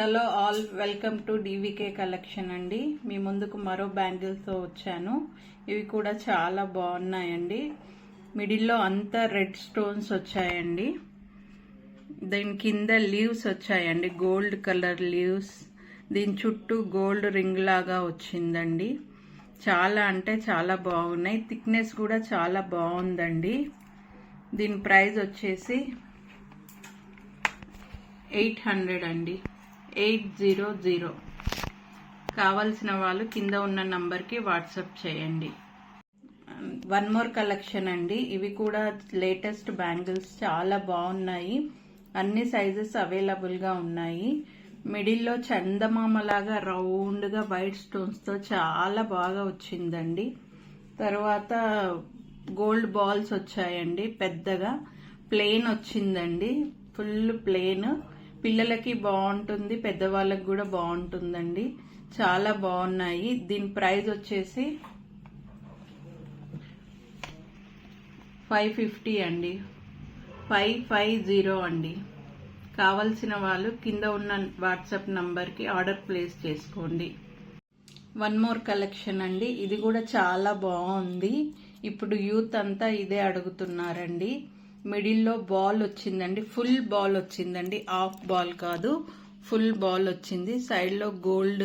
Hello all, welcome to DVK collection అండి. మీ ముందుకు మరో బ్యాంగిల్స్తో వచ్చాను. ఇవి కూడా చాలా బాగున్నాయండి. మిడిల్లో అంతా రెడ్ స్టోన్స్ వచ్చాయండి. దీని కింద లీవ్స్ వచ్చాయండి, గోల్డ్ కలర్ లీవ్స్. దీని చుట్టూ గోల్డ్ రింగ్ లాగా వచ్చిందండి. చాలా అంటే చాలా బాగున్నాయి. థిక్నెస్ కూడా చాలా బాగుందండి. దీని ప్రైస్ వచ్చేసి 800 అండి, 800. కావాల్సిన వాళ్ళు కింద ఉన్న నంబర్కి వాట్సాప్ చేయండి. వన్ మోర్ కలెక్షన్ అండి. ఇవి కూడా లేటెస్ట్ బ్యాంగిల్స్, చాలా బాగున్నాయి. అన్ని సైజెస్ అవైలబుల్గా ఉన్నాయి. మిడిల్లో చందమామలాగా రౌండ్గా వైట్ స్టోన్స్తో చాలా బాగా వచ్చిందండి. తర్వాత గోల్డ్ బాల్స్ వచ్చాయండి, పెద్దగా ప్లెయిన్ వచ్చిందండి, ఫుల్ ప్లెయిన్. పిల్లలకి బాగుంటుంది, పెద్దవాళ్ళకి కూడా బాగుంటుందండి. చాలా బాగున్నాయి. దీని ప్రైస్ వచ్చేసి 550 అండి, 550 అండి. కావలసిన వాళ్ళు కింద ఉన్న వాట్సాప్ నంబర్కి ఆర్డర్ ప్లేస్ చేసుకోండి. వన్ మోర్ కలెక్షన్ అండి. ఇది కూడా చాలా బాగుంది. ఇప్పుడు యూత్ అంతా ఇదే అడుగుతున్నారండి. మిడిల్లో బాల్ వచ్చిందండి, ఫుల్ బాల్ వచ్చిందండి, హాఫ్ బాల్ కాదు, ఫుల్ బాల్ వచ్చింది. సైడ్లో గోల్డ్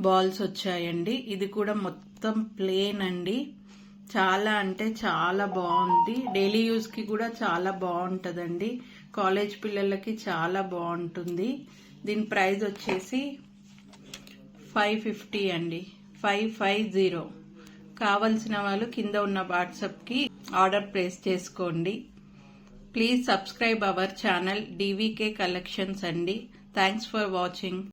బాల్స్ వచ్చాయండి. ఇది కూడా మొత్తం ప్లేన్ అండి. చాలా అంటే చాలా బాగుంది. డైలీ యూస్కి కూడా చాలా బాగుంటుందండి. కాలేజ్ పిల్లలకి చాలా బాగుంటుంది. దీని ప్రైస్ వచ్చేసి 550 అండి, 550. కావలసిన వాళ్ళు కింద ఉన్న వాట్సాప్కి ఆర్డర్ ప్లేస్ చేసుకోండి. Please subscribe our channel DVK collections అండి. Thanks for watching.